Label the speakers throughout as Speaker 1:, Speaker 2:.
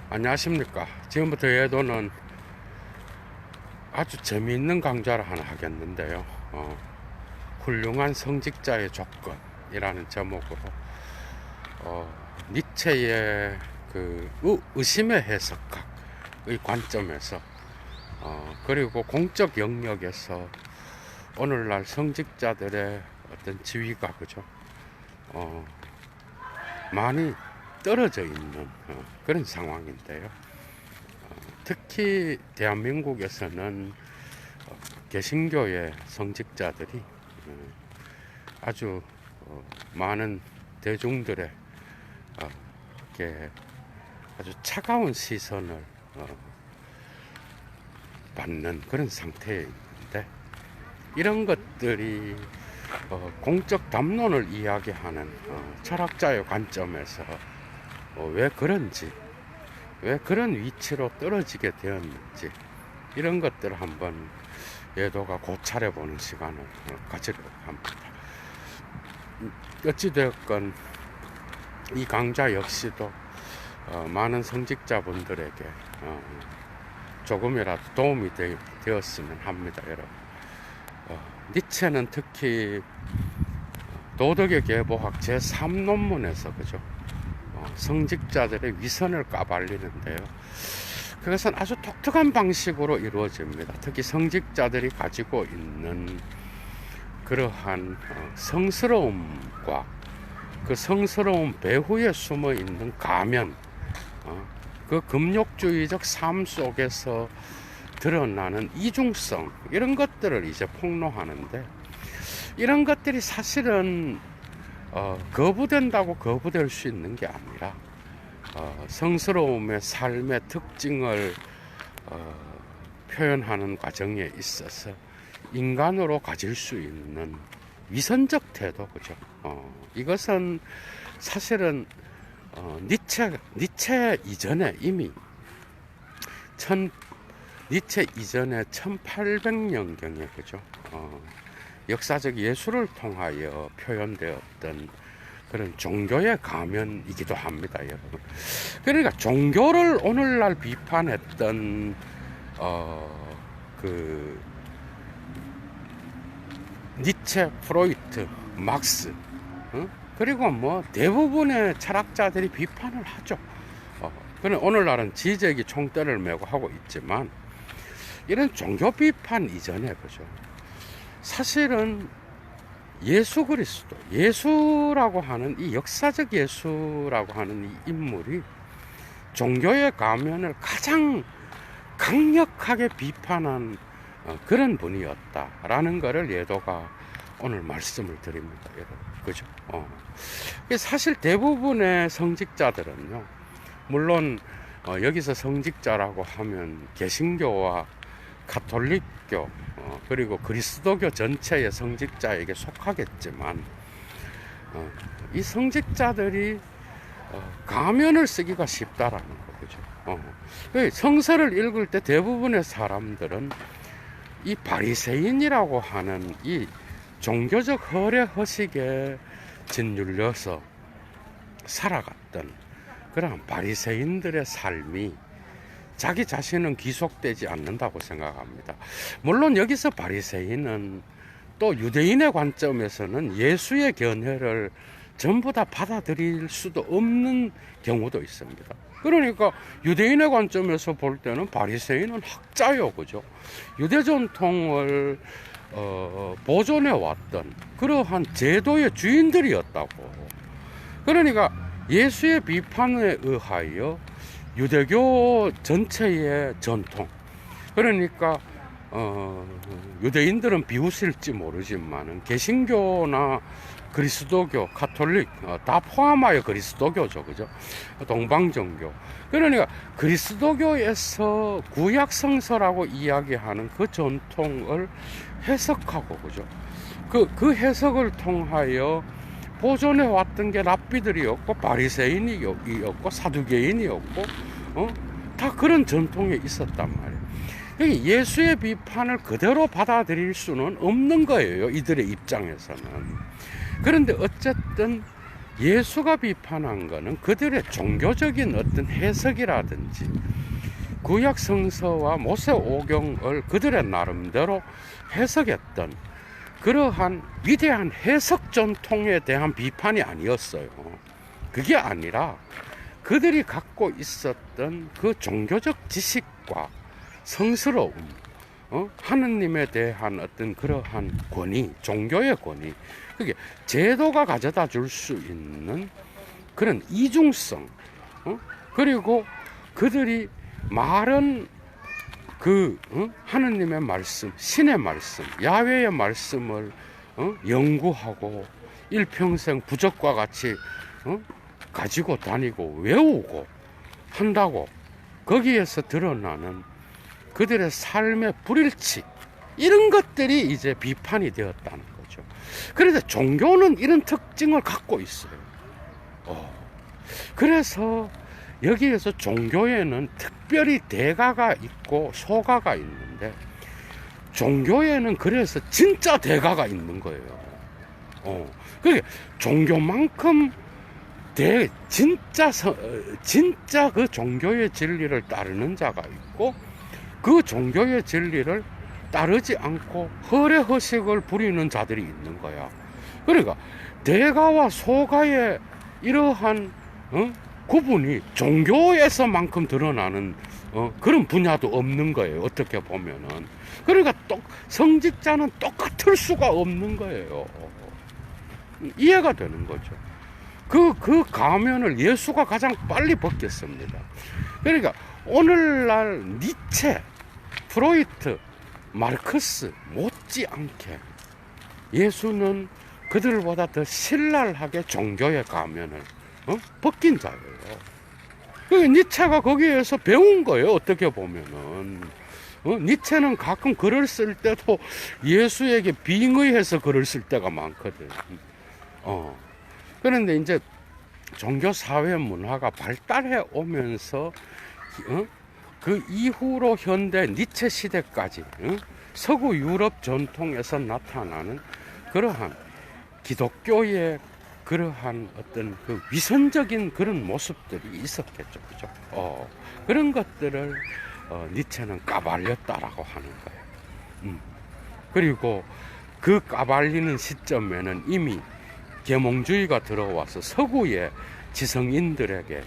Speaker 1: 안녕하십니까. 지금부터 예도는 아주 재미있는 강좌를 하나 하겠는데요. 훌륭한 성직자의 조건이라는 제목으로 니체의 그 의심의 해석학의 관점에서 그리고 공적 영역에서 오늘날 성직자들의 어떤 지위가 그죠 많이 떨어져 있는 그런 상황인데요. 특히 대한민국에서는 개신교의 성직자들이 아주 많은 대중들의 아주 차가운 시선을 받는 그런 상태인데, 이런 것들이 공적 담론을 이야기하는 철학자의 관점에서 왜 그런지, 왜 그런 위치로 떨어지게 되었는지, 이런 것들을 한번 예도가 고찰해 보는 시간을 가지려고 합니다. 어찌되었건 이 강좌 역시도 많은 성직자분들에게 조금이라도 도움이 되었으면 합니다, 여러분. 니체는 특히 도덕의 계보학 제3논문에서 그죠 성직자들의 위선을 까발리는데요. 그것은 아주 독특한 방식으로 이루어집니다. 특히 성직자들이 가지고 있는 그러한 성스러움과 그 성스러움 배후에 숨어 있는 가면, 그 금욕주의적 삶 속에서 드러나는 이중성, 이런 것들을 이제 폭로하는데, 이런 것들이 사실은 거부된다고 거부될 수 있는 게 아니라 성스러움의 삶의 특징을 표현하는 과정에 있어서 인간으로 가질 수 있는 위선적 태도, 그죠? 이것은 사실은 니체 이전에 이미 니체 이전에 1800년경에 그죠? 역사적 예술을 통하여 표현되었던 그런 종교의 가면이기도 합니다, 여러분. 그러니까 종교를 오늘날 비판했던 그 니체, 프로이트, 막스, 그리고 뭐 대부분의 철학자들이 비판을 하죠. 그는 오늘날은 지적이 총대를 메고 하고 있지만, 이런 종교 비판 이전에 그죠, 사실은 예수 그리스도, 예수라고 하는 이 역사적 예수라고 하는 이 인물이 종교의 가면을 가장 강력하게 비판한 그런 분이었다라는 것을 예도가 오늘 말씀을 드립니다, 여러분. 그죠? 사실 대부분의 성직자들은요, 물론 여기서 성직자라고 하면 개신교와 가톨릭교 그리고 그리스도교 전체의 성직자에게 속하겠지만, 이 성직자들이 가면을 쓰기가 쉽다라는 거죠. 성서를 읽을 때 대부분의 사람들은 이 바리새인이라고 하는 이 종교적 허례 허식에 짓눌려서 살아갔던 그런 바리새인들의 삶이 자기 자신은 귀속되지 않는다고 생각합니다. 물론 여기서 바리새인은 또 유대인의 관점에서는 예수의 견해를 전부 다 받아들일 수도 없는 경우도 있습니다. 그러니까 유대인의 관점에서 볼 때는 바리새인은 학자요, 그죠? 유대 전통을 보존해 왔던 그러한 제도의 주인들이었다고. 그러니까 예수의 비판에 의하여 유대교 전체의 전통, 그러니까 유대인들은 비웃을지 모르지만 개신교나 그리스도교, 가톨릭 다 포함하여 그리스도교죠, 그죠? 동방정교. 그러니까 그리스도교에서 구약 성서라고 이야기하는 그 전통을 해석하고, 그죠? 그 해석을 통하여 보존해 왔던 게 랍비들이었고 바리새인이었고 사두개인이었고 다 그런 전통에 있었단 말이에요. 예수의 비판을 그대로 받아들일 수는 없는 거예요, 이들의 입장에서는. 그런데 어쨌든 예수가 비판한 거는 그들의 종교적인 어떤 해석이라든지 구약 성서와 모세 오경을 그들의 나름대로 해석했던 그러한 위대한 해석 전통에 대한 비판이 아니었어요. 그게 아니라 그들이 갖고 있었던 그 종교적 지식과 성스러움, 하느님에 대한 어떤 그러한 권위, 종교의 권위, 그게 제도가 가져다 줄 수 있는 그런 이중성, 그리고 그들이 말은 그 하느님의 말씀, 신의 말씀, 야훼의 말씀을 연구하고 일평생 부적과 같이 가지고 다니고 외우고 한다고 거기에서 드러나는 그들의 삶의 불일치, 이런 것들이 이제 비판이 되었다는 거죠. 그런데 종교는 이런 특징을 갖고 있어요. 그래서 여기에서 종교에는 특별히 대가가 있고 소가가 있는데, 종교에는 그래서 진짜 대가가 있는 거예요. 그게 종교만큼 진짜 그 종교의 진리를 따르는 자가 있고, 그 종교의 진리를 따르지 않고 허례허식을 부리는 자들이 있는 거야. 그러니까 대가와 소가의 이러한 구분이 종교에서만큼 드러나는 그런 분야도 없는 거예요. 어떻게 보면은. 그러니까 성직자는 똑같을 수가 없는 거예요. 이해가 되는 거죠. 그 가면을 예수가 가장 빨리 벗겼습니다. 그러니까 오늘날 니체, 프로이트, 마르크스 못지않게 예수는 그들보다 더 신랄하게 종교의 가면을 벗긴 자예요. 니체가 거기에서 배운 거예요. 어떻게 보면은. 니체는 가끔 글을 쓸 때도 예수에게 빙의해서 글을 쓸 때가 많거든. 그런데 이제 종교 사회 문화가 발달해 오면서 그 이후로 현대 니체 시대까지 서구 유럽 전통에서 나타나는 그러한 기독교의 그러한 어떤 그 위선적인 그런 모습들이 있었겠죠. 그죠? 그런 것들을 니체는 까발렸다라고 하는 거예요. 그리고 그 까발리는 시점에는 이미 계몽주의가 들어와서 서구의 지성인들에게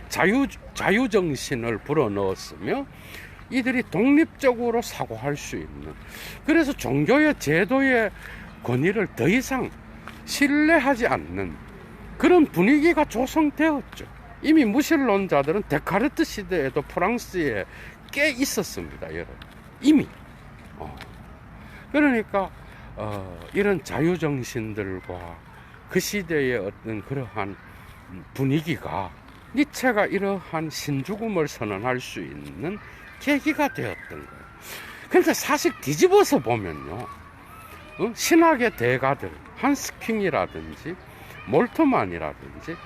Speaker 1: 자유정신을 불어넣었으며, 이들이 독립적으로 사고할 수 있는, 그래서 종교의 제도의 권위를 더 이상 신뢰하지 않는 그런 분위기가 조성되었죠. 이미 무신론자들은 데카르트 시대에도 프랑스에 꽤 있었습니다, 여러분. 이미. 그러니까 이런 자유정신들과 그 시대의 어떤 그러한 분위기가 니체가 이러한 신죽음을 선언할 수 있는 계기가 되었던 거예요. 그런데 사실 뒤집어서 보면요, 신학의 대가들, 한스킹이라든지 몰트만이라든지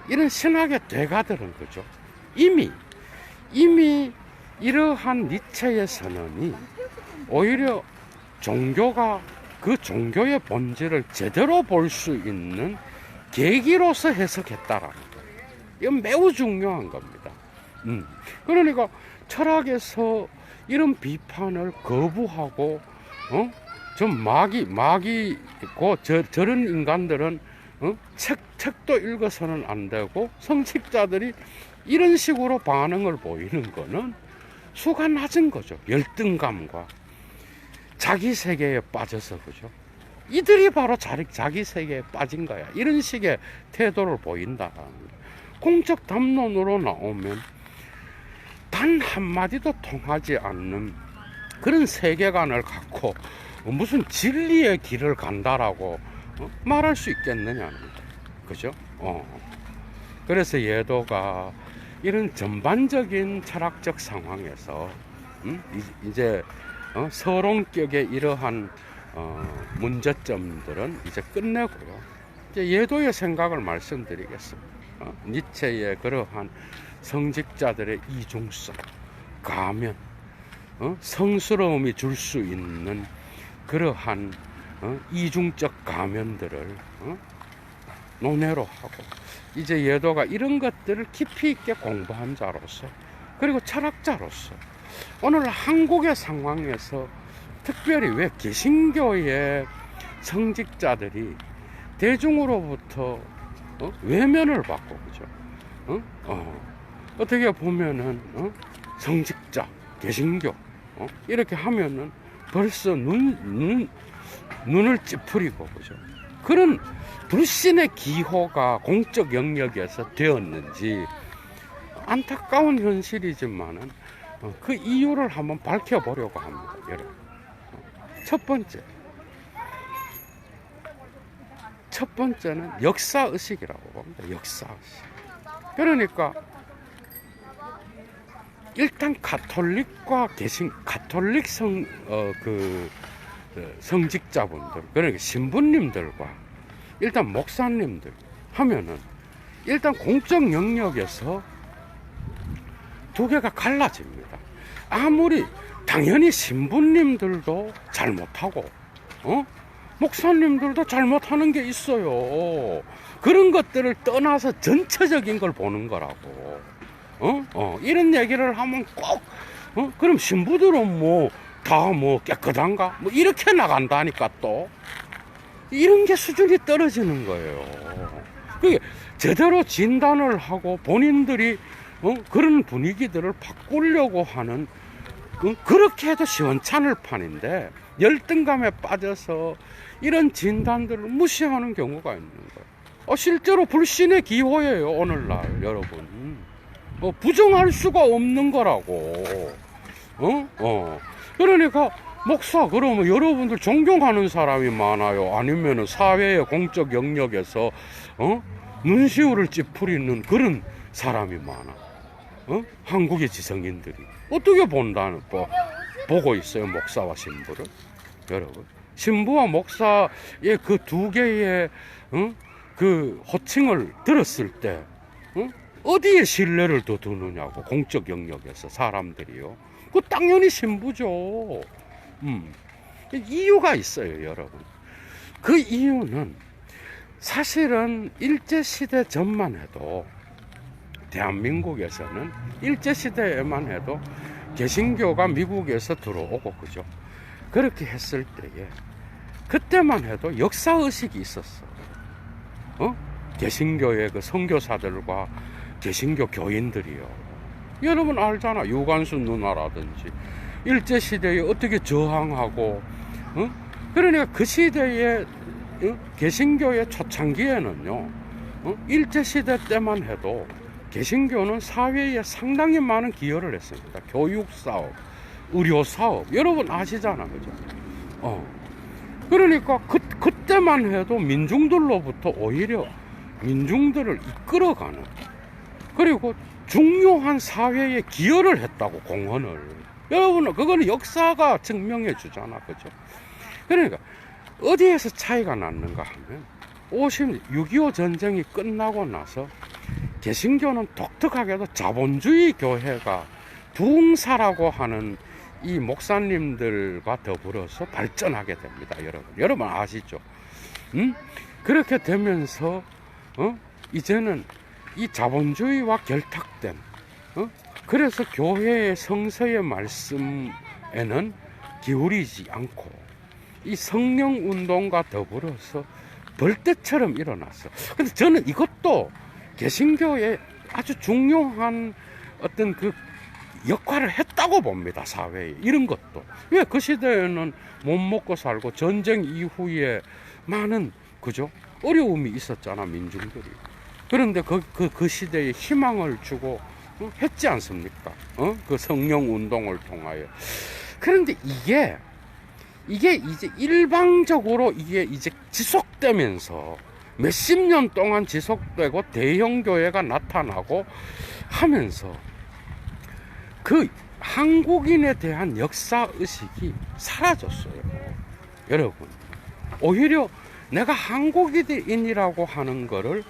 Speaker 1: 이런 신학의 대가들은 그죠, 이미 이러한 니체의 선언이 오히려 종교가 그 종교의 본질을 제대로 볼 수 있는 계기로서 해석했다라는 거예요. 이건 매우 중요한 겁니다. 그러니까 철학에서 이런 비판을 거부하고 좀 마귀고 저런 인간들은 책도 읽어서는 안 되고, 성직자들이 이런 식으로 반응을 보이는 거는 수가 낮은 거죠. 열등감과 자기 세계에 빠져서, 그죠? 이들이 바로 자기 세계에 빠진 거야. 이런 식의 태도를 보인다. 공적 담론으로 나오면 단 한마디도 통하지 않는 그런 세계관을 갖고 무슨 진리의 길을 간다라고 말할 수 있겠느냐는 거예요. 그죠? 그래서 예도가 이런 전반적인 철학적 상황에서 이제 서론격의 이러한 문제점들은 이제 끝내고요, 이제 예도의 생각을 말씀드리겠습니다. 니체의 그러한 성직자들의 이중성, 가면, 성스러움이 줄 수 있는 그러한 이중적 가면들을 논외로 하고, 이제 예도가 이런 것들을 깊이 있게 공부한 자로서, 그리고 철학자로서 오늘 한국의 상황에서 특별히 왜 개신교의 성직자들이 대중으로부터 외면을 받고, 그죠? 어떻게 보면은 성직자, 개신교 이렇게 하면은 벌써 눈을 찌푸리고, 그죠? 그런 불신의 기호가 공적 영역에서 되었는지 안타까운 현실이지만은 그 이유를 한번 밝혀보려고 합니다, 여러분. 첫 번째는 역사의식이라고 봅니다. 역사의식. 그러니까 일단 가톨릭과 가톨릭 성직자분들, 그러니까 신부님들과 일단 목사님들 하면은 일단 공적 영역에서 두 개가 갈라집니다. 아무리 당연히 신부님들도 잘못하고 목사님들도 잘못하는 게 있어요. 그런 것들을 떠나서 전체적인 걸 보는 거라고. 이런 얘기를 하면 꼭 그럼 신부들은 다 깨끗한가? 이렇게 나간다니까. 또 이런 게 수준이 떨어지는 거예요. 그게 제대로 진단을 하고 본인들이 그런 분위기들을 바꾸려고 하는, 그렇게 해도 시원찮을 판인데 열등감에 빠져서 이런 진단들을 무시하는 경우가 있는 거예요. 실제로 불신의 기호예요, 오늘날. 여러분, 부정할 수가 없는 거라고. 그러니까 목사, 그러면 여러분들 존경하는 사람이 많아요? 아니면은 사회의 공적 영역에서 눈시울을 찌푸리는 그런 사람이 많아? 한국의 지성인들이 어떻게 보고 있어요, 목사와 신부를? 여러분, 신부와 목사의 그 두 개의 그 호칭을 들었을 때 어디에 신뢰를 더 두느냐고, 공적 영역에서 사람들이요. 그 당연히 신부죠. 이유가 있어요, 여러분. 그 이유는 사실은 일제시대 전만 해도, 대한민국에서는 일제시대에만 해도 개신교가 미국에서 들어오고, 그죠? 그렇게 했을 때에 그때만 해도 역사의식이 있었어. 개신교의 그 선교사들과 개신교 교인들이요. 여러분 알잖아. 유관순 누나라든지 일제시대에 어떻게 저항하고, 그러니까 그 시대에 개신교의 초창기에는요, 일제시대 때만 해도 개신교는 사회에 상당히 많은 기여를 했습니다. 교육사업, 의료사업, 여러분 아시잖아, 그죠? 그러니까 그때만 해도 민중들로부터 오히려 민중들을 이끌어가는, 그리고 중요한 사회에 기여를 했다고, 공헌을. 여러분, 그거는 역사가 증명해 주잖아, 그죠? 그러니까 어디에서 차이가 났는가 하면 6.25 전쟁이 끝나고 나서 개신교는 독특하게도 자본주의 교회가 붕사라고 하는 이 목사님들과 더불어서 발전하게 됩니다, 여러분 아시죠? 그렇게 되면서 이제는 이 자본주의와 결탁된, 그래서 근데 성서의 말씀에는 기울이지 않고 이 성령운동과 더불어서 벌떼처럼 일어났어. 근데 저는 이것도 개신교의 아주 중요한 어떤 그 역할을 했다고 봅니다, 사회에. 이런 것도. 왜 그 시대에는 못 먹고 살고 전쟁 이후에 많은, 그죠? 어려움이 있었잖아, 민중들이. 그런데 그 시대에 희망을 주고 했지 않습니까? 그 성령 운동을 통하여. 그런데 이게 이제 일방적으로 이게 이제 지속되면서 몇십 년 동안 지속되고 대형 교회가 나타나고 하면서 그 한국인에 대한 역사의식이 사라졌어요, 여러분. 오히려 내가 한국인이라고 하는 거를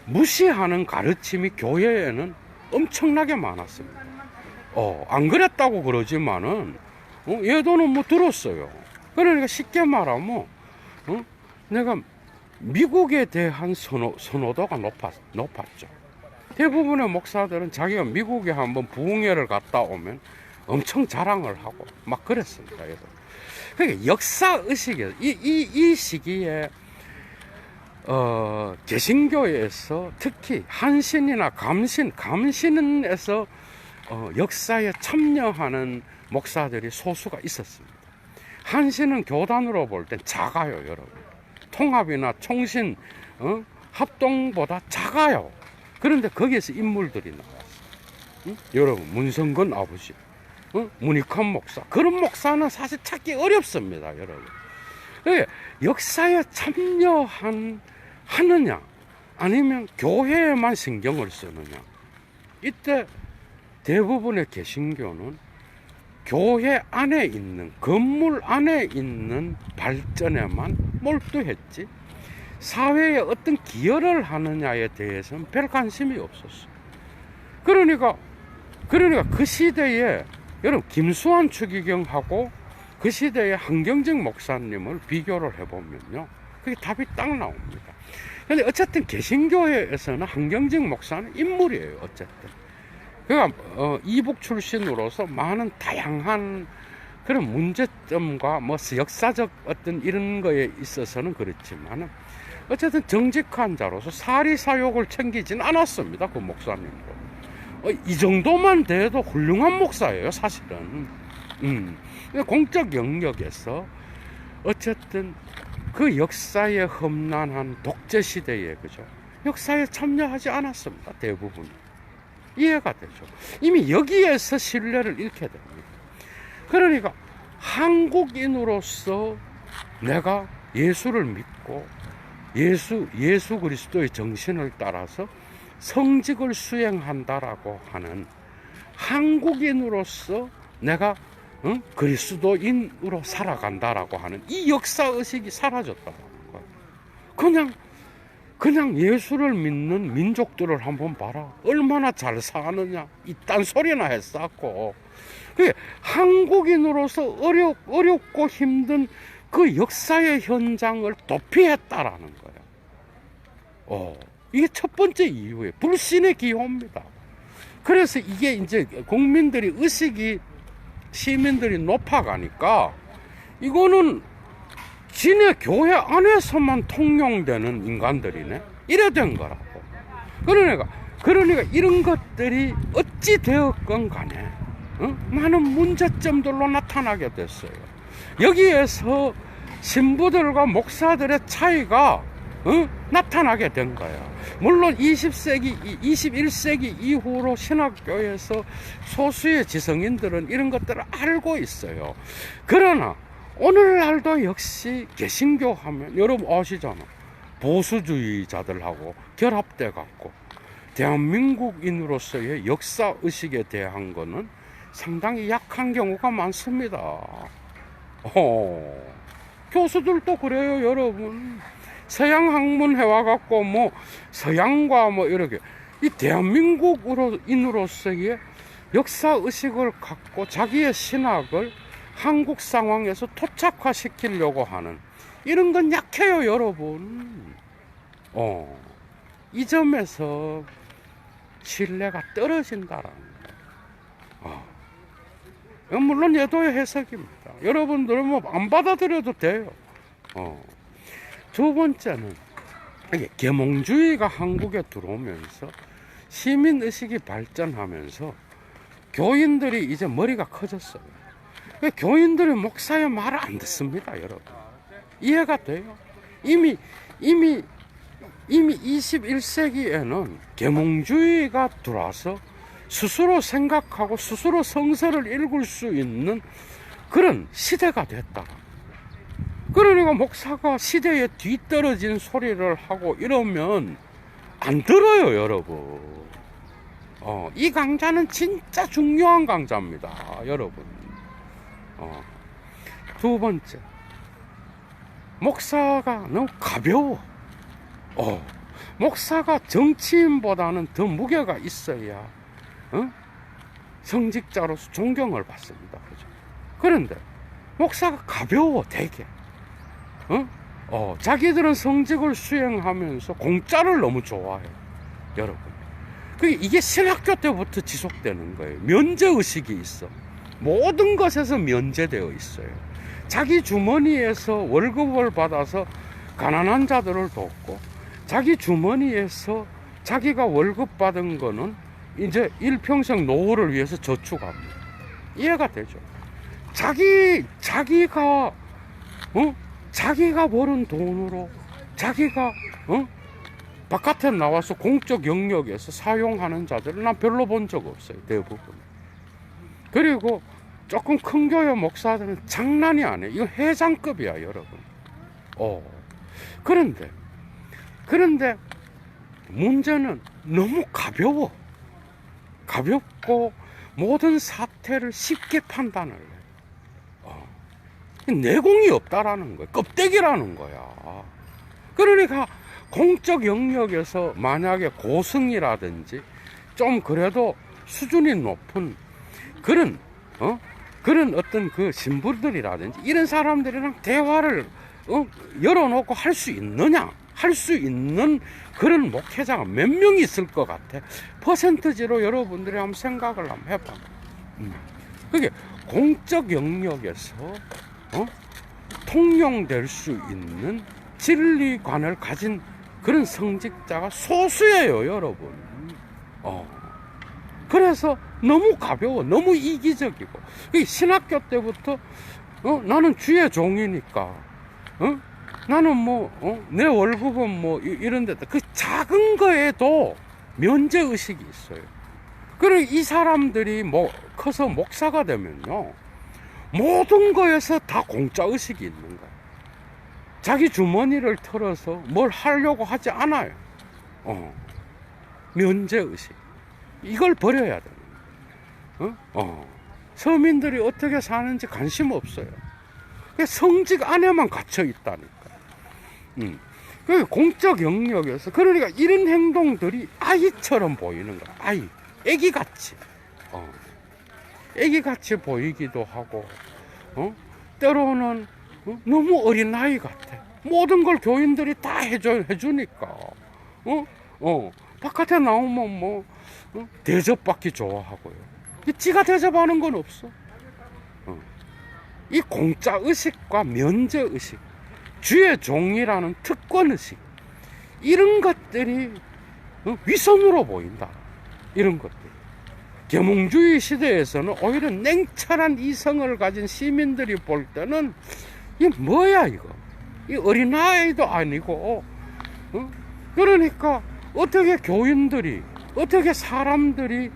Speaker 1: 무시하는 가르침이 교회에는 엄청나게 많았습니다. 안 그랬다고 그러지만은 예도는 들었어요. 그러니까 쉽게 말하면 내가 미국에 대한 선호도가 높았죠. 대부분의 목사들은 자기가 미국에 한번 부흥회를 갔다 오면 엄청 자랑을 하고 막 그랬습니다. 그러니까 역사의식에서 이 시기에 개신교에서 특히 한신이나 감신에서 역사에 참여하는 목사들이 소수가 있었습니다. 한신은 교단으로 볼 땐 작아요, 여러분. 통합이나 총신, 합동보다 작아요. 그런데 거기에서 인물들이 나왔어요. 여러분, 문성근 아버지, 문익환 목사. 그런 목사는 사실 찾기 어렵습니다, 여러분. 역사에 참여하느냐, 아니면 교회에만 신경을 쓰느냐. 이때 대부분의 개신교는 교회 안에 있는, 건물 안에 있는 발전에만 몰두했지, 사회에 어떤 기여를 하느냐에 대해서는 별 관심이 없었어. 그러니까 그 시대에, 여러분, 김수환 추기경하고 그 시대의 한경직 목사님을 비교를 해보면요, 그게 답이 딱 나옵니다. 근데 어쨌든 개신교회에서는 한경직 목사는 인물이에요, 어쨌든. 그러니까 이북 출신으로서 많은 다양한 그런 문제점과 뭐 역사적 어떤 이런 거에 있어서는 그렇지만 어쨌든 정직한 자로서 사리사욕을 챙기진 않았습니다, 그 목사님도. 이 정도만 돼도 훌륭한 목사예요, 사실은. 공적 영역에서 어쨌든 그 역사의 험난한 독재 시대에, 그죠, 역사에 참여하지 않았습니다, 대부분. 이해가 되죠. 이미 여기에서 신뢰를 잃게 됩니다. 그러니까 한국인으로서 내가 예수를 믿고 예수 그리스도의 정신을 따라서 성직을 수행한다라고 하는 한국인으로서 내가 그리스도인으로 살아간다라고 하는 이 역사의식이 사라졌다는 거예요. 그냥 예수를 믿는 민족들을 한번 봐라. 얼마나 잘 사느냐. 이딴 소리나 했었고. 한국인으로서 어렵고 힘든 그 역사의 현장을 도피했다라는 거예요. 이게 첫 번째 이유예요. 불신의 기호입니다. 그래서 이게 이제 국민들이 시민들이 높아가니까 이거는 지네 교회 안에서만 통용되는 인간들이네, 이래 된 거라고. 그러니까 이런 것들이 어찌 되었건 간에 많은 문제점들로 나타나게 됐어요. 여기에서 신부들과 목사들의 차이가 나타나게 된 거예요. 물론 21세기 이후로 신학교에서 소수의 지성인들은 이런 것들을 알고 있어요. 그러나 오늘날도 역시 개신교 하면 여러분 아시잖아, 보수주의자들하고 결합돼 갖고 대한민국인으로서의 역사의식에 대한 거는 상당히 약한 경우가 많습니다. 교수들도 그래요, 여러분. 서양 학문 해와갖고 뭐 서양과 뭐 이렇게 이 대한민국인으로서의 역사의식을 갖고 자기의 신학을 한국 상황에서 토착화시키려고 하는 이런 건 약해요, 여러분. 이 점에서 신뢰가 떨어진다라는 거예요. 물론 예도의 해석입니다. 여러분들은 뭐 안 받아들여도 돼요. 두 번째는 계몽주의가 한국에 들어오면서 시민의식이 발전하면서 교인들이 이제 머리가 커졌어요. 교인들이 목사의 말을 안 듣습니다, 여러분. 이해가 돼요? 이미 21세기에는 계몽주의가 들어와서 스스로 생각하고 스스로 성서를 읽을 수 있는 그런 시대가 됐다. 그러니까 목사가 시대에 뒤떨어진 소리를 하고 이러면 안 들어요, 여러분. 이 강좌는 진짜 중요한 강좌입니다, 여러분. 두 번째, 목사가 너무 가벼워. 목사가 정치인보다는 더 무게가 있어야 성직자로서 존경을 받습니다, 그죠? 그런데 목사가 가벼워, 되게. 자기들은 성직을 수행하면서 공짜를 너무 좋아해요, 여러분. 이게 신학교 때부터 지속되는 거예요. 면제의식이 있어. 모든 것에서 면제되어 있어요. 자기 주머니에서 월급을 받아서 가난한 자들을 돕고, 자기 주머니에서 자기가 월급 받은 거는 이제 일평생 노후를 위해서 저축합니다. 이해가 되죠? 자기가 버는 돈으로 자기가 바깥에 나와서 공적 영역에서 사용하는 자들을 난 별로 본 적 없어요, 대부분. 그리고 조금 큰 교회 목사들은 장난이 아니에요. 이거 회장급이야, 여러분. 그런데 문제는 너무 가볍고 모든 사태를 쉽게 판단을 해. 내공이 없다라는 거야. 껍데기라는 거야. 그러니까 공적 영역에서 만약에 고승이라든지 좀 그래도 수준이 높은 그런 어떤 그 신부들이라든지 이런 사람들이랑 대화를 열어놓고 할 수 있느냐? 할 수 있는 그런 목회자가 몇 명 있을 것 같아? 퍼센트지로 여러분들이 한번 생각을 한번 해봐. 그게 공적 영역에서 통용될 수 있는 진리관을 가진 그런 성직자가 소수예요, 여러분. 그래서 너무 가벼워, 너무 이기적이고. 신학교 때부터 나는 주의 종이니까 나는 내 월급은 이런 데다 그 작은 거에도 면제의식이 있어요. 그리고 이 사람들이 커서 목사가 되면요, 모든 거에서 다 공짜의식이 있는 거야. 자기 주머니를 털어서 뭘 하려고 하지 않아요. 면제의식. 이걸 버려야 되는 거야. 서민들이 어떻게 사는지 관심 없어요. 성직 안에만 갇혀 있다니까. 그 공적 영역에서 그러니까 이런 행동들이 아이처럼 보이는 거야. 아이, 애기같이. 애기같이 보이기도 하고, 때로는 너무 어린아이 같아. 모든 걸 교인들이 다 해주니까. 바깥에 나오면 대접받기 좋아하고요. 지가 대접하는 건 없어. 이 공짜의식과 면제의식, 주의 종이라는 특권의식, 이런 것들이 위선으로 보인다. 이런 것들. 계몽주의 시대에서는 오히려 냉철한 이성을 가진 시민들이 볼 때는 이게 뭐야 이거, 이 어린아이도 아니고 그러니까 어떻게 교인들이, 어떻게 사람들이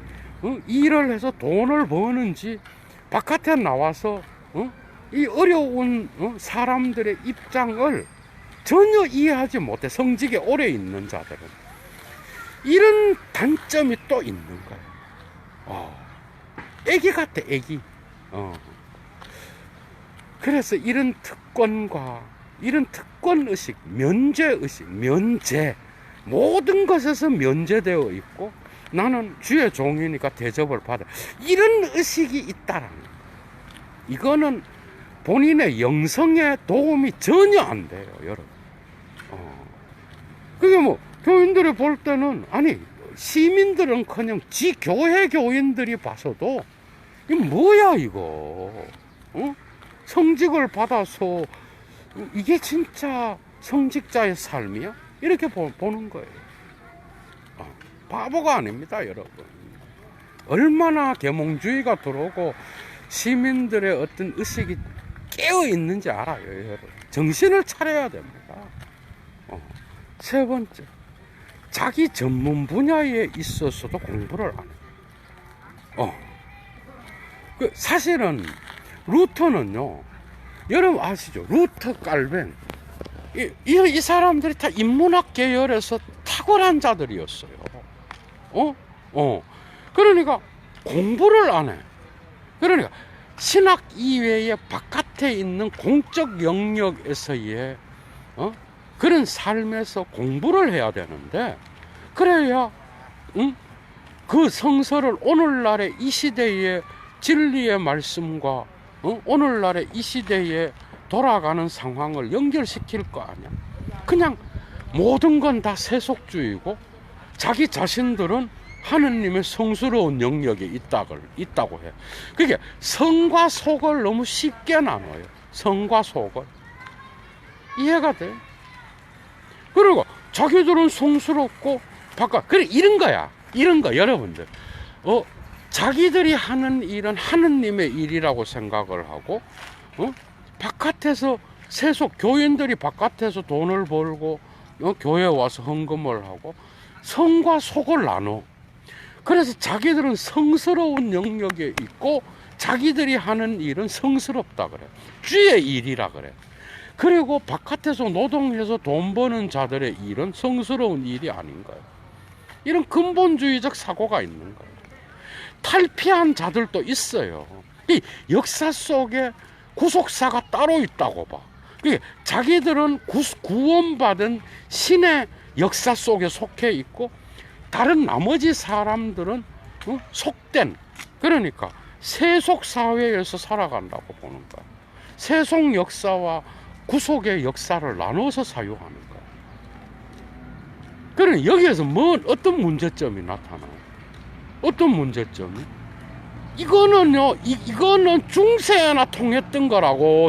Speaker 1: 일을 해서 돈을 버는지 바깥에 나와서 이 어려운 사람들의 입장을 전혀 이해하지 못해. 성직에 오래 있는 자들은 이런 단점이 또 있는 거예요. 애기 같아, 애기. 그래서 이런 특권과 이런 특권의식, 면제의식, 면제, 모든 것에서 면제되어 있고 나는 주의 종이니까 대접을 받아, 이런 의식이 있다라는 거예요. 이거는 본인의 영성에 도움이 전혀 안 돼요, 여러분. 그게 교인들이 볼 때는, 아니, 시민들은커녕 지 교회 교인들이 봐서도 이게 뭐야 이거, 성직을 받아서 이게 진짜 성직자의 삶이야? 이렇게 보는 거예요. 바보가 아닙니다, 여러분. 얼마나 계몽주의가 들어오고 시민들의 어떤 의식이 깨어 있는지 알아요, 여러분. 정신을 차려야 됩니다. 세 번째, 자기 전문 분야에 있어서도 공부를 안 해요. 사실은 루터는요, 여러분 아시죠? 루터, 깔벤, 이 사람들이 다 인문학 계열에서 탁월한 자들이었어요. 그러니까 공부를 안 해. 그러니까 신학 이외에 바깥에 있는 공적 영역에서의 그런 삶에서 공부를 해야 되는데, 그래야 그 성서를 오늘날의 이 시대의 진리의 말씀과 오늘날의 이 시대의 돌아가는 상황을 연결시킬 거 아니야. 그냥 모든 건 다 세속주의고 자기 자신들은 하느님의 성스러운 영역에 있다고 해. 그게 성과 속을 너무 쉽게 나눠요. 성과 속을. 이해가 돼? 그리고 자기들은 성스럽고 그래, 이런 거야. 이런 거, 여러분들. 자기들이 하는 일은 하느님의 일이라고 생각을 하고, 바깥에서 세속, 교인들이 바깥에서 돈을 벌고, 교회에 와서 헌금을 하고, 성과 속을 나눠. 그래서 자기들은 성스러운 영역에 있고, 자기들이 하는 일은 성스럽다 그래. 주의 일이라 그래. 그리고 바깥에서 노동해서 돈 버는 자들의 일은 성스러운 일이 아닌 거예요. 이런 근본주의적 사고가 있는 거예요. 탈피한 자들도 있어요. 이 역사 속에 구속사가 따로 있다고 봐. 자기들은 구원받은 신의 역사 속에 속해 있고, 다른 나머지 사람들은 속된, 그러니까 세속 사회에서 살아간다고 보는 거야. 세속 역사와 구속의 역사를 나눠서 사유하는 거야. 그러니 여기에서 어떤 문제점이 나타나요? 어떤 문제점이? 이거는요, 이거는 중세나 통했던 거라고,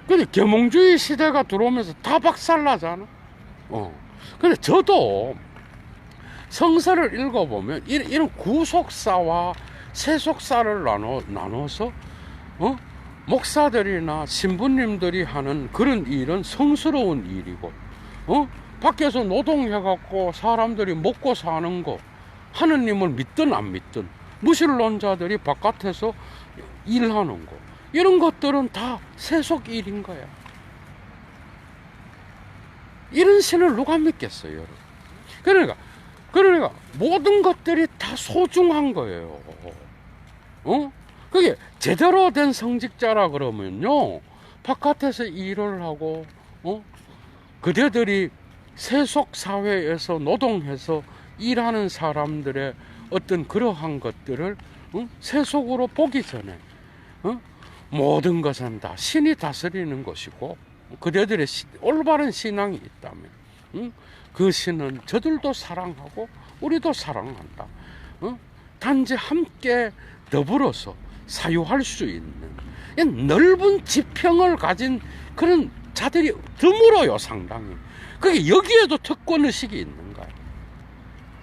Speaker 1: 근데 계몽주의 시대가 들어오면서 다 박살나잖아. 근데 저도 성서를 읽어보면 이런 구속사와 세속사를 나눠서, 목사들이나 신부님들이 하는 그런 일은 성스러운 일이고, 밖에서 노동해갖고 사람들이 먹고 사는 거, 하느님을 믿든 안 믿든 무신론자들이 바깥에서 일하는 거, 이런 것들은 다 세속 일인 거야. 이런 신을 누가 믿겠어요, 여러분? 그러니까 모든 것들이 다 소중한 거예요. 그게 제대로 된 성직자라 그러면요, 바깥에서 일을 하고, 그대들이 세속 사회에서 노동해서 일하는 사람들의 어떤 그러한 것들을 세속으로 보기 전에 모든 것은 다 신이 다스리는 것이고, 그대들의 올바른 신앙이 있다면 그 신은 저들도 사랑하고 우리도 사랑한다. 단지 함께 더불어서 사유할 수 있는 넓은 지평을 가진 그런 자들이 드물어요, 상당히. 그게 여기에도 특권의식이 있는 거야.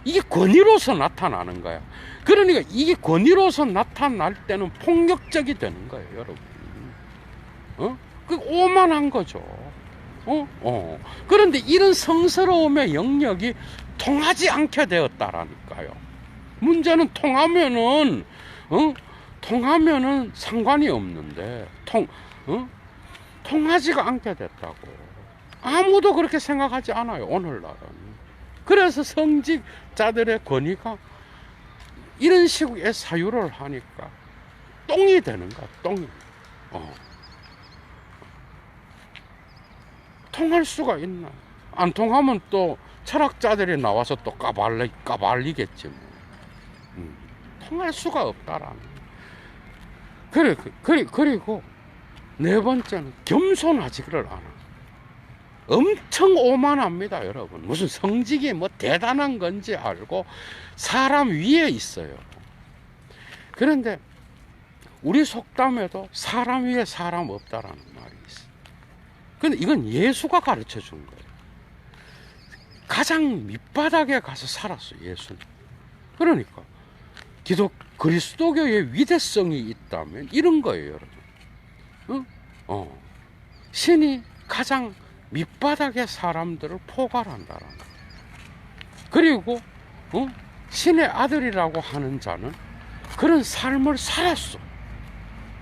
Speaker 1: 이게 권위로서 나타나는 거야. 그러니까 이게 권위로서 나타날 때는 폭력적이 되는 거예요, 여러분. 그 오만한 거죠. 그런데 이런 성스러움의 영역이 통하지 않게 되었다라니까요. 문제는 통하면은 상관이 없는데, 통하지가 않게 됐다고. 아무도 그렇게 생각하지 않아요, 오늘날은. 그래서 성직자들의 권위가 이런 식의 사유를 하니까 똥이 되는 거야, 똥이. 통할 수가 있나? 안 통하면 또 철학자들이 나와서 또 까발리겠지 뭐. 통할 수가 없다라는. 그리고 네 번째는 겸손하지를 않아. 엄청 오만합니다, 여러분. 무슨 성직이 뭐 대단한 건지 알고 사람 위에 있어요. 그런데 우리 속담에도 사람 위에 사람 없다라는 말이 있어요. 근데 이건 예수가 가르쳐 준 거예요. 가장 밑바닥에 가서 살았어요, 예수는. 그러니까 그리스도교의 위대성이 있다면 이런 거예요, 여러분. 신이 가장 밑바닥의 사람들을 포괄한다라는 거예요. 그리고 신의 아들이라고 하는 자는 그런 삶을 살았어,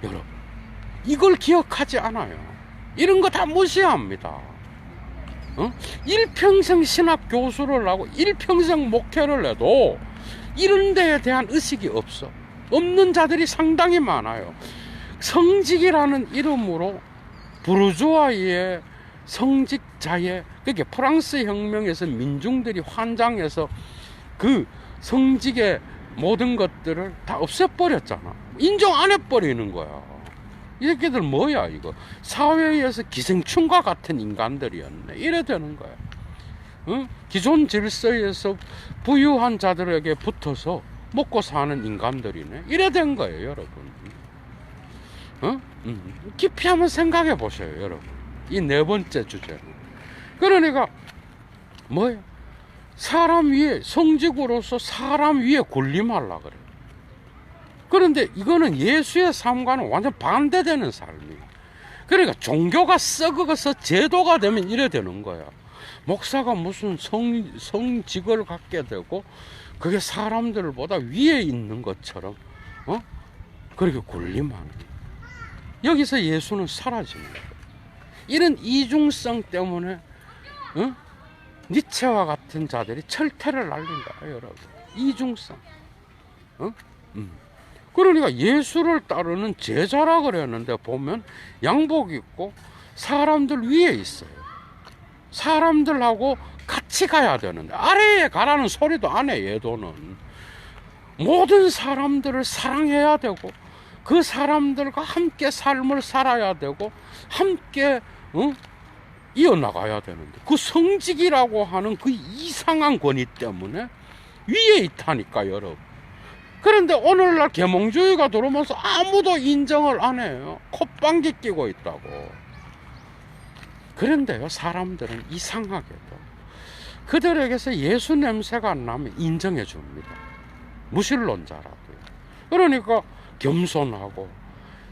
Speaker 1: 여러분. 이걸 기억하지 않아요. 이런 거 다 무시합니다. 일평생 신학 교수를 하고 일평생 목회를 해도 이런 데에 대한 의식이 없는 자들이 상당히 많아요. 성직이라는 이름으로 부르주아의 성직자의, 그게 프랑스 혁명에서 민중들이 환장해서 그 성직의 모든 것들을 다 없애버렸잖아. 인정 안 해버리는 거야. 이 새끼들 뭐야 이거. 사회에서 기생충과 같은 인간들이었네. 이래 되는 거야. 응? 기존 질서에서 부유한 자들에게 붙어서 먹고 사는 인간들이네. 이래 된 거예요, 여러분. 깊이 한번 생각해 보세요, 여러분. 이 네 번째 주제는. 그러니까 뭐예요? 사람 위에, 성직으로서 사람 위에 군림하려 그래. 그런데 이거는 예수의 삶과는 완전 반대되는 삶이에요. 그러니까 종교가 썩어서 제도가 되면 이래 되는 거야. 목사가 무슨 성직을 갖게 되고 그게 사람들보다 위에 있는 것처럼 그렇게 군림하는 거야. 여기서 예수는 사라지는 거야. 이런 이중성 때문에 니체와 같은 자들이 철퇴를 날린다, 여러분. 이중성. 그러니까 예수를 따르는 제자라 그랬는데 보면 양복 입고 사람들 위에 있어요. 사람들하고 같이 가야 되는데 아래에 가라는 소리도 안 해. 얘도는 모든 사람들을 사랑해야 되고 그 사람들과 함께 삶을 살아야 되고 함께 이어나가야 되는데 그 성직이라고 하는 그 이상한 권위 때문에 위에 있다니까, 여러분. 그런데 오늘날 계몽주의가 들어오면서 아무도 인정을 안 해요. 콧방귀 끼고 있다고. 그런데요, 사람들은 이상하게도 그들에게서 예수 냄새가 안 나면 인정해 줍니다. 무신론자라도요. 그러니까 겸손하고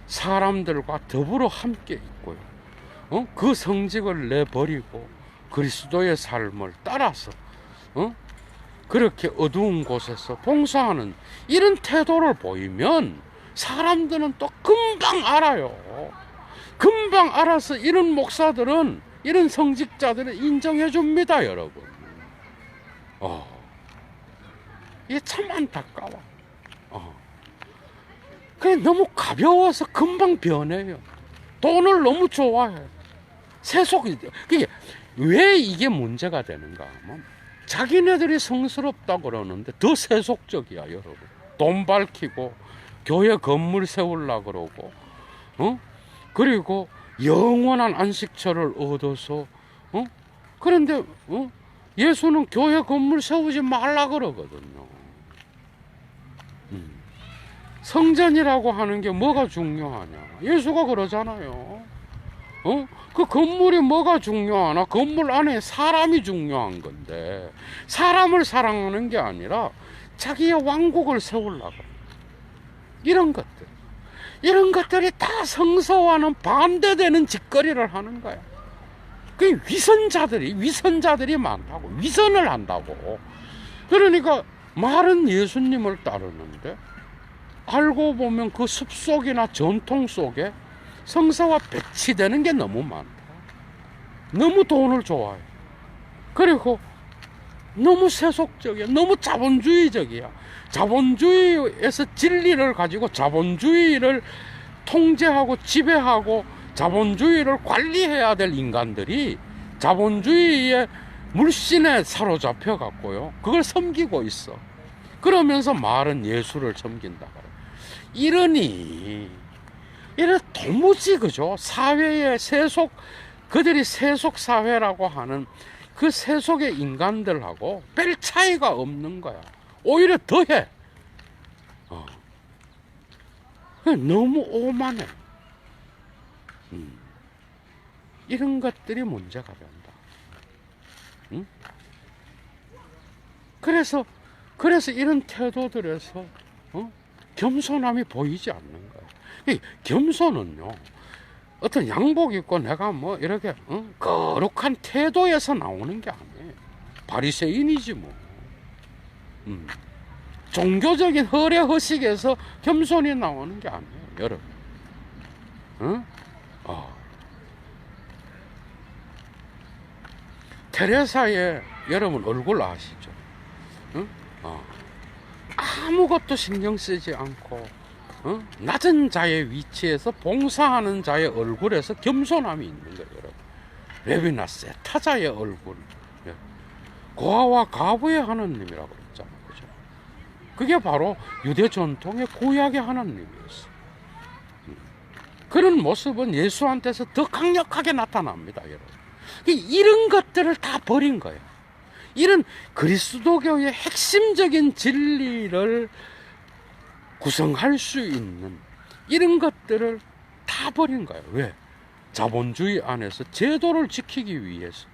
Speaker 1: 사람들과 더불어 함께 있고요. 그 성직을 내버리고 그리스도의 삶을 따라서 그렇게 어두운 곳에서 봉사하는 이런 태도를 보이면 사람들은 또 금방 알아요. 금방 알아서 이런 목사들은, 이런 성직자들은 인정해 줍니다, 여러분. 이게 참 안타까워. 그냥 너무 가벼워서 금방 변해요. 돈을 너무 좋아해. 세속이. 그게 왜 이게 문제가 되는가 하면 자기네들이 성스럽다고 그러는데 더 세속적이야, 여러분. 돈 밝히고 교회 건물 세우려고 그러고 그리고 영원한 안식처를 얻어서 그런데 예수는 교회 건물 세우지 말라 그러거든요. 성전이라고 하는 게 뭐가 중요하냐? 예수가 그러잖아요. 그 건물이 뭐가 중요하나? 건물 안에 사람이 중요한 건데 사람을 사랑하는 게 아니라 자기의 왕국을 세우려고. 이런 것들이 다 성서와는 반대되는 짓거리를 하는 거야. 그 위선자들이 많다고. 위선을 한다고. 그러니까 말은 예수님을 따르는데 알고 보면 그 습속이나 전통 속에 성서와 배치되는 게 너무 많다. 너무 돈을 좋아해. 그리고 너무 세속적이야. 너무 자본주의적이야. 자본주의에서 진리를 가지고 자본주의를 통제하고 지배하고 자본주의를 관리해야 될 인간들이 자본주의의 물신에 사로잡혀 갖고요, 그걸 섬기고 있어. 그러면서 말은 예수를 섬긴다. 이러니 도무지, 그죠? 사회의 그들이 세속 사회라고 하는 그 세속의 인간들하고 별 차이가 없는 거야. 오히려 더해. 너무 오만해. 이런 것들이 문제가 된다. 그래서 이런 태도들에서 겸손함이 보이지 않는 거야. 이 겸손은요, 어떤 양복 입고 내가 뭐 이렇게 거룩한 태도에서 나오는 게 아니에요. 바리새인이지 뭐. 종교적인 허례허식에서 겸손이 나오는 게 아니에요, 여러분. 테레사의 여러분 얼굴 아시죠? 아무것도 신경 쓰지 않고 낮은 자의 위치에서 봉사하는 자의 얼굴에서 겸손함이 있는 거예요, 여러분. 레비나 세타자의 얼굴, 고아와 가부의 하나님이라고 그랬잖아요, 그죠? 그게 바로 유대 전통의 구약의 하나님이었어. 그런 모습은 예수한테서 더 강력하게 나타납니다, 여러분. 이런 것들을 다 버린 거예요. 이런 그리스도교의 핵심적인 진리를 구성할 수 있는 이런 것들을 다 버린 거예요. 왜? 자본주의 안에서 제도를 지키기 위해서.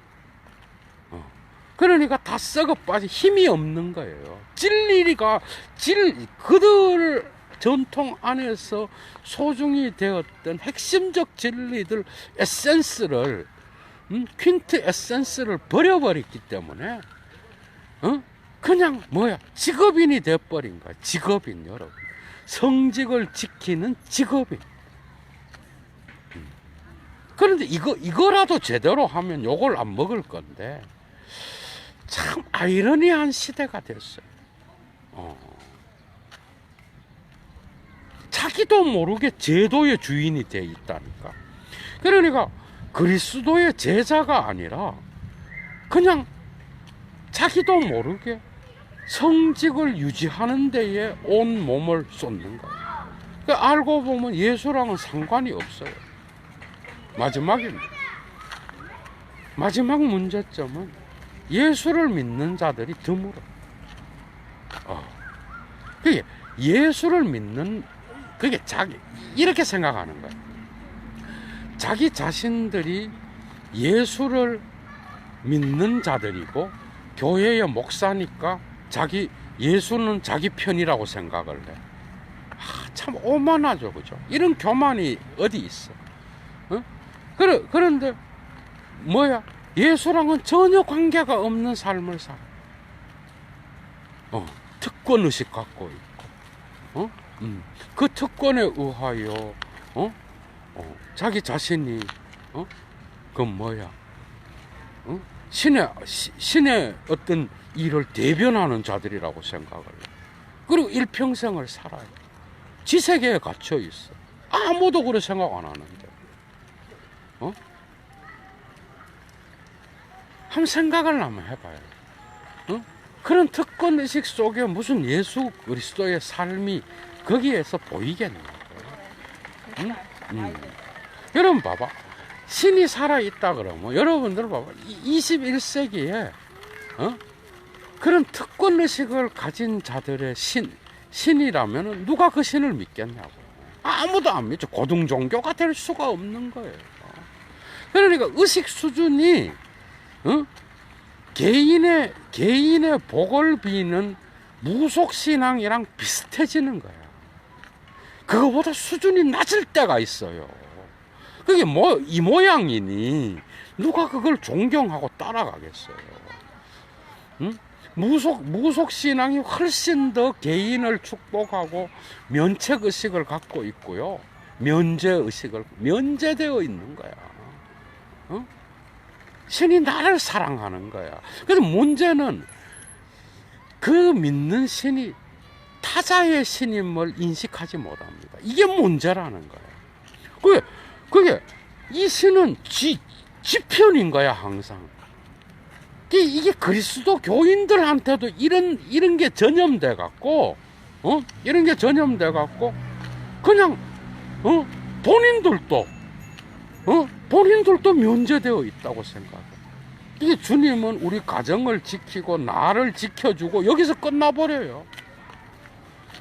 Speaker 1: 그러니까 다 썩어 빠져 힘이 없는 거예요. 그들 전통 안에서 소중히 되었던 핵심적 진리들, 에센스를, 퀸트 에센스를 버려버렸기 때문에, 그냥 직업인이 되어버린 거야. 직업인, 여러분. 성직을 지키는 직업인. 그런데 이거라도 제대로 하면 욕을 안 먹을 건데, 참 아이러니한 시대가 됐어요. 자기도 모르게 제도의 주인이 돼 있다니까. 그러니까 그리스도의 제자가 아니라 그냥 자기도 모르게 성직을 유지하는 데에 온 몸을 쏟는 거예요. 그러니까 알고 보면 예수랑은 상관이 없어요. 마지막입니다. 마지막 문제점은 예수를 믿는 자들이 드물어. 그게 예수를 믿는, 그게 이렇게 생각하는 거예요. 자기 자신들이 예수를 믿는 자들이고 교회의 목사니까 예수는 자기 편이라고 생각을 해. 참 오만하죠, 그죠? 이런 교만이 어디 있어? 그런데 예수랑은 전혀 관계가 없는 삶을 살아. 특권의식 갖고 있고, 그 특권에 의하여, 자기 자신이, 신의 어떤 일을 대변하는 자들이라고 생각을 해. 그리고 일평생을 살아요. 지세계에 갇혀 있어. 아무도 그런 생각 안 하는데. 한번 생각을 한번 해봐요. 그런 특권의식 속에 무슨 예수 그리스도의 삶이 거기에서 보이겠냐고요. 여러분 봐봐. 신이 살아있다 그러면 여러분들 봐봐. 21세기에 그런 특권의식을 가진 자들의 신이라면 누가 그 신을 믿겠냐고. 아무도 안 믿죠. 고등종교가 될 수가 없는 거예요. 그러니까 의식 수준이 개인의 복을 비는 무속신앙이랑 비슷해지는 거야. 그거보다 수준이 낮을 때가 있어요. 그게 이 모양이니 누가 그걸 존경하고 따라가겠어요. 무속신앙이 훨씬 더 개인을 축복하고 면책의식을 갖고 있고요. 면제되어 있는 거야. 신이 나를 사랑하는 거야. 그래서 문제는 그 믿는 신이 타자의 신임을 인식하지 못합니다. 이게 문제라는 거예요. 그게 이 신은 지 편인 거야, 항상. 이게 그리스도 교인들한테도 이런 게 전염돼 갖고, 이런 게 전염돼 갖고, 그냥, 본인들도 면제되어 있다고 생각해. 이게 주님은 우리 가정을 지키고 나를 지켜주고 여기서 끝나버려요.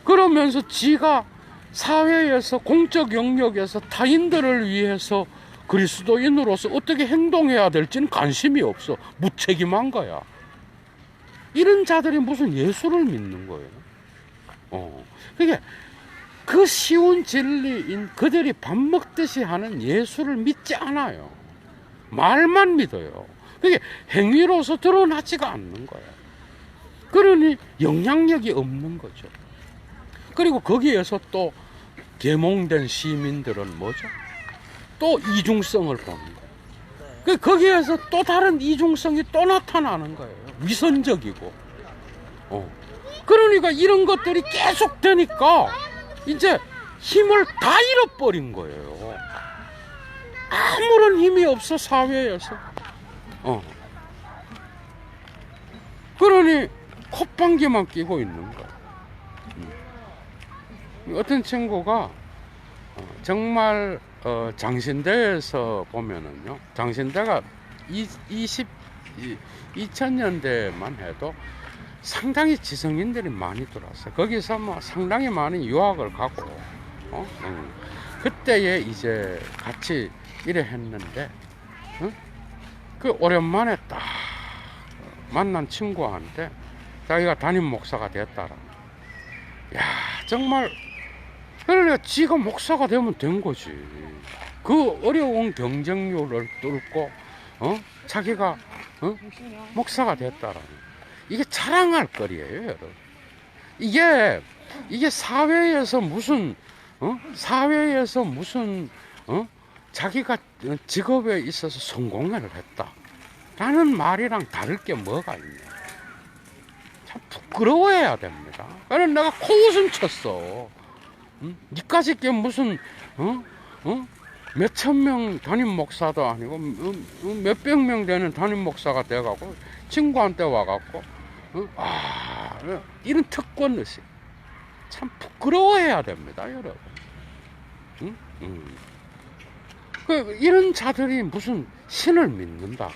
Speaker 1: 그러면서 지가 사회에서 공적 영역에서 타인들을 위해서 그리스도인으로서 어떻게 행동해야 될지는 관심이 없어. 무책임한 거야. 이런 자들이 무슨 예수를 믿는 거예요. 그게 그 쉬운 진리인 그들이 밥 먹듯이 하는 예수를 믿지 않아요. 말만 믿어요. 그게 행위로서 드러나지가 않는 거예요. 그러니 영향력이 없는 거죠. 그리고 거기에서 또 계몽된 시민들은 뭐죠? 또 이중성을 보는 거예요. 거기에서 또 다른 이중성이 또 나타나는 거예요. 위선적이고. 그러니까 이런 것들이 계속 되니까 이제 힘을 다 잃어버린 거예요. 아무런 힘이 없어, 사회에서. 그러니 콧방귀만 끼고 있는 거야. 어떤 친구가 정말 장신대에서 보면은요, 장신대가 2000년대만 해도 상당히 지성인들이 많이 들어왔어요. 거기서 뭐 상당히 많은 유학을 가고, 그때에 이제 같이 일을 했는데, 그 오랜만에 딱 만난 친구한테 자기가 담임 목사가 됐다라. 야, 정말, 그러니까 지가 목사가 되면 된 거지. 그 어려운 경쟁률을 뚫고, 자기가, 목사가 됐다라는. 이게 자랑할 거리예요, 여러분. 이게 사회에서 무슨, 자기가 직업에 있어서 성공을 했다라는 말이랑 다를 게 뭐가 있냐. 참 부끄러워해야 됩니다. 나는 내가 코웃음 쳤어. 니까지 게 무슨, 몇천 명 담임 목사도 아니고, 몇백 명 되는 담임 목사가 돼가고, 친구한테 와갖고, 이런 특권의식. 참 부끄러워해야 됩니다, 여러분. 이런 자들이 무슨 신을 믿는다,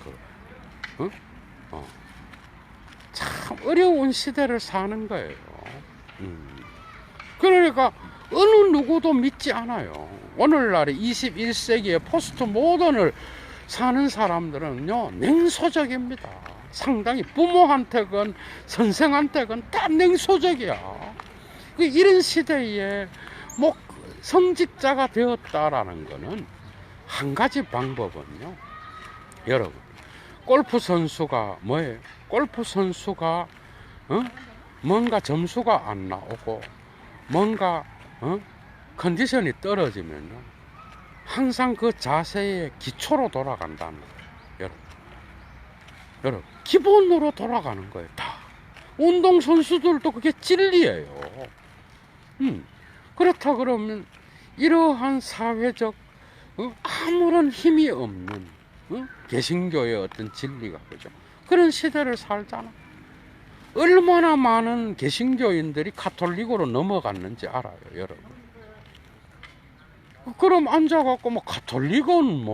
Speaker 1: 참 어려운 시대를 사는 거예요. 그러니까 어느 누구도 믿지 않아요. 오늘날의 21세기의 포스트 모던을 사는 사람들은요, 냉소적입니다. 상당히 부모한테건 선생한테건 다 냉소적이야. 이런 시대에 뭐 성직자가 되었다라는 거는 한 가지 방법은요, 여러분, 골프 선수가 뭐예요? 골프 선수가 뭔가 점수가 안 나오고 뭔가 컨디션이 떨어지면 항상 그 자세의 기초로 돌아간다는 거예요. 여러분, 기본으로 돌아가는 거예요. 다 운동 선수들도 그게 진리예요. 그렇다 그러면 이러한 사회적 아무런 힘이 없는 개신교의 어떤 진리가, 그죠? 그런 시대를 살잖아. 얼마나 많은 개신교인들이 가톨릭으로 넘어갔는지 알아요, 여러분. 그럼 앉아갖고 뭐 가톨릭은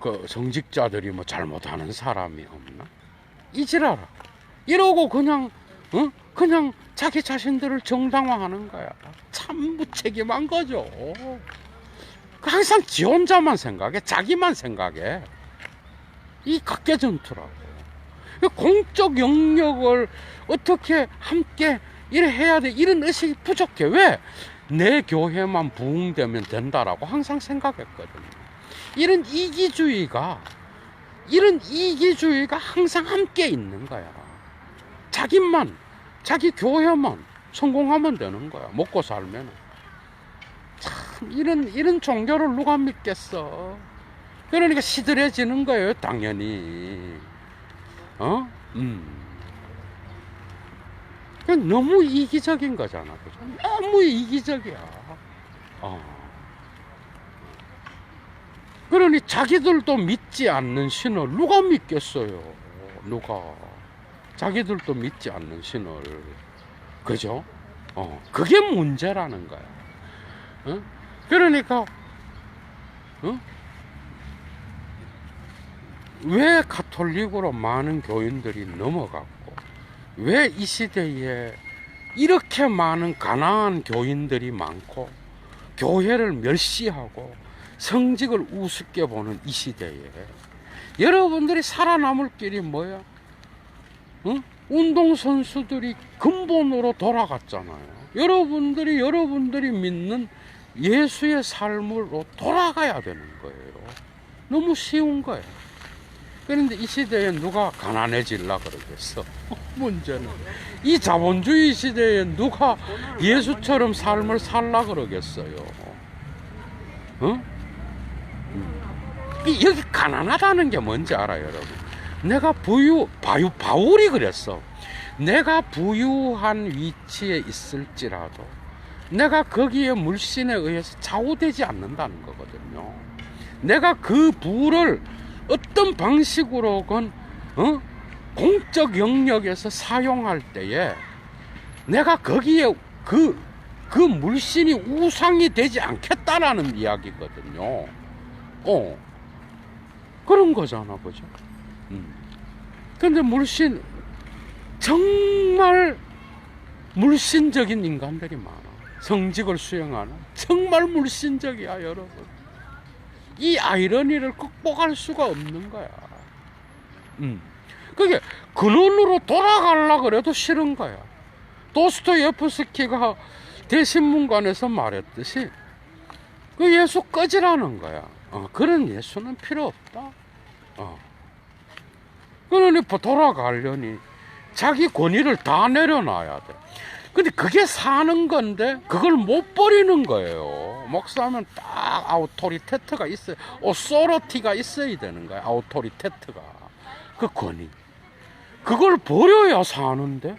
Speaker 1: 그 성직자들이 뭐 잘못하는 사람이 없나? 이지라라. 이러고 그냥 자기 자신들을 정당화하는 거야. 참 무책임한 거죠. 항상 지 혼자만 생각해, 자기만 생각해. 이 각계전투라고. 공적 영역을 어떻게 함께 이래 해야 돼, 이런 의식이 부족해. 왜? 내 교회만 부흥되면 된다라고 항상 생각했거든요. 이런 이기주의가 항상 함께 있는 거야. 자기 교회만 성공하면 되는 거야. 먹고 살면. 참, 이런 종교를 누가 믿겠어? 그러니까 시들해지는 거예요, 당연히. 너무 이기적인 거잖아. 그죠? 너무 이기적이야. 그러니 자기들도 믿지 않는 신을 누가 믿겠어요? 누가? 자기들도 믿지 않는 신을. 그죠? 그게 문제라는 거야. 그러니까, 왜 가톨릭으로 많은 교인들이 넘어갔고, 왜 이 시대에 이렇게 많은 가난한 교인들이 많고, 교회를 멸시하고 성직을 우습게 보는 이 시대에 여러분들이 살아남을 길이 뭐야? 운동선수들이 근본으로 돌아갔잖아요. 여러분들이 믿는 예수의 삶으로 돌아가야 되는 거예요. 너무 쉬운 거예요. 그런데 이 시대에 누가 가난해질라 그러겠어? 문제는 이 자본주의 시대에 누가 예수처럼 삶을 살라 그러겠어요? 여기 가난하다는 게 뭔지 알아요, 여러분? 내가 바울이 그랬어. 내가 부유한 위치에 있을지라도 내가 거기에 물신에 의해서 좌우되지 않는다는 거거든요. 내가 그 부를 어떤 방식으로건 공적 영역에서 사용할 때에 내가 거기에 그 그 물신이 우상이 되지 않겠다라는 이야기거든요. 그런 거잖아, 그죠? 근데 물신, 정말 물신적인 인간들이 많아. 성직을 수행하는. 정말 물신적이야, 여러분. 이 아이러니를 극복할 수가 없는 거야. 그게 근원으로 돌아가려고 그래도 싫은 거야. 도스토예프스키가 대신문관에서 말했듯이 그 예수 꺼지라는 거야. 그런 예수는 필요 없다. 그러니 돌아가려니 자기 권위를 다 내려놔야 돼. 근데 그게 사는 건데 그걸 못 버리는 거예요. 목사하면 딱 아우토리테트가 있어요. 오소로티가 있어야 되는 거야. 아우토리테트가. 그 권위. 그걸 버려야 사는데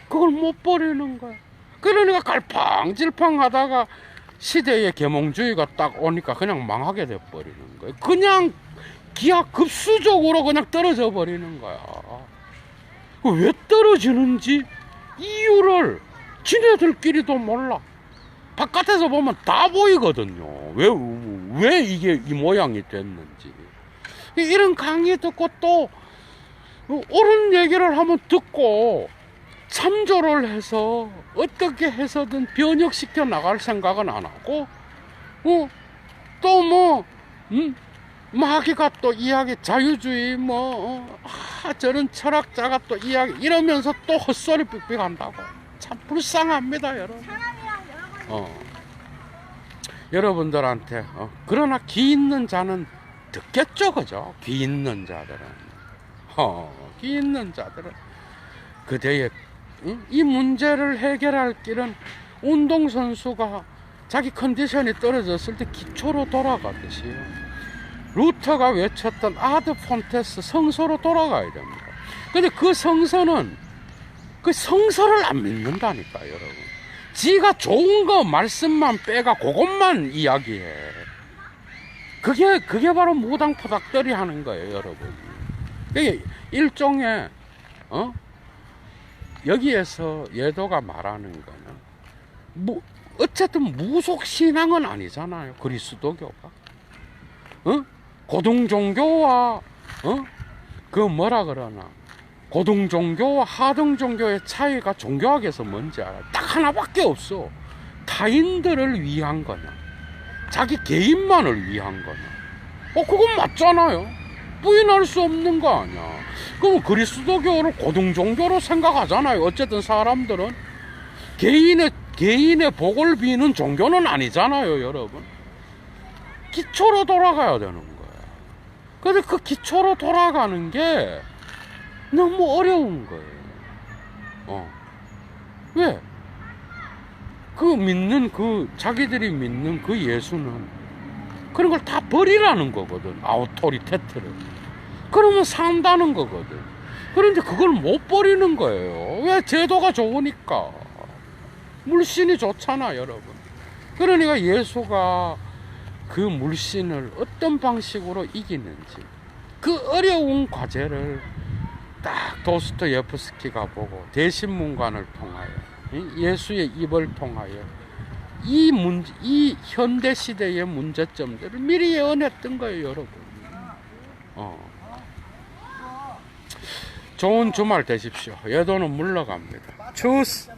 Speaker 1: 그걸 못 버리는 거야. 그러니까 갈팡질팡 하다가 시대의 계몽주의가 딱 오니까 그냥 망하게 돼버리는 거야. 그냥 기하급수적으로 그냥 떨어져 버리는 거야. 왜 떨어지는지 이유를 지네들끼리도 몰라. 바깥에서 보면 다 보이거든요. 왜 이게 이 모양이 됐는지. 이런 강의 듣고 또 옳은 얘기를 한번 듣고 참조를 해서 어떻게 해서든 변혁시켜 나갈 생각은 안 하고, 또 마귀가 또 이야기, 자유주의, 저런 철학자가 또 이야기, 이러면서 또 헛소리 삑삑 한다고. 참 불쌍합니다, 여러분. 여러분들한테, 그러나 귀 있는 자는 듣겠죠, 그죠? 귀 있는 자들은. 귀 있는 자들은. 그대의, 이 문제를 해결할 길은 운동선수가 자기 컨디션이 떨어졌을 때 기초로 돌아가듯이요. 루터가 외쳤던 아드 폰테스 성서로 돌아가야 됩니다. 근데 그 성서는 그 성서를 안 믿는다니까, 여러분. 지가 좋은 거 말씀만 빼가 그것만 이야기해. 그게 바로 무당포닥들이 하는 거예요, 여러분. 그게 일종의 여기에서 예도가 말하는 거는 어쨌든 무속신앙은 아니잖아요, 그리스도교가. 고등종교와 그 뭐라 그러나 고등종교와 하등종교의 차이가 종교학에서 뭔지 알아요? 딱 하나밖에 없어. 타인들을 위한 거냐, 자기 개인만을 위한 거냐. 그건 맞잖아요. 부인할 수 없는 거 아니야. 그럼 그리스도교를 고등종교로 생각하잖아요. 어쨌든 사람들은 개인의 복을 비는 종교는 아니잖아요, 여러분. 기초로 돌아가야 되는 거야. 근데 그 기초로 돌아가는 게 너무 어려운 거예요. 왜? 자기들이 믿는 그 예수는 그런 걸 다 버리라는 거거든. 아우토리테트를. 그러면 산다는 거거든. 그런데 그걸 못 버리는 거예요. 왜? 제도가 좋으니까. 물신이 좋잖아, 여러분. 그러니까 예수가 그 물신을 어떤 방식으로 이기는지, 그 어려운 과제를 딱 도스토예프스키가 보고 대신문관을 통하여, 예수의 입을 통하여 이 현대 시대의 문제점들을 미리 예언했던 거예요, 여러분. 좋은 주말 되십시오. 예도는 물러갑니다. 추스.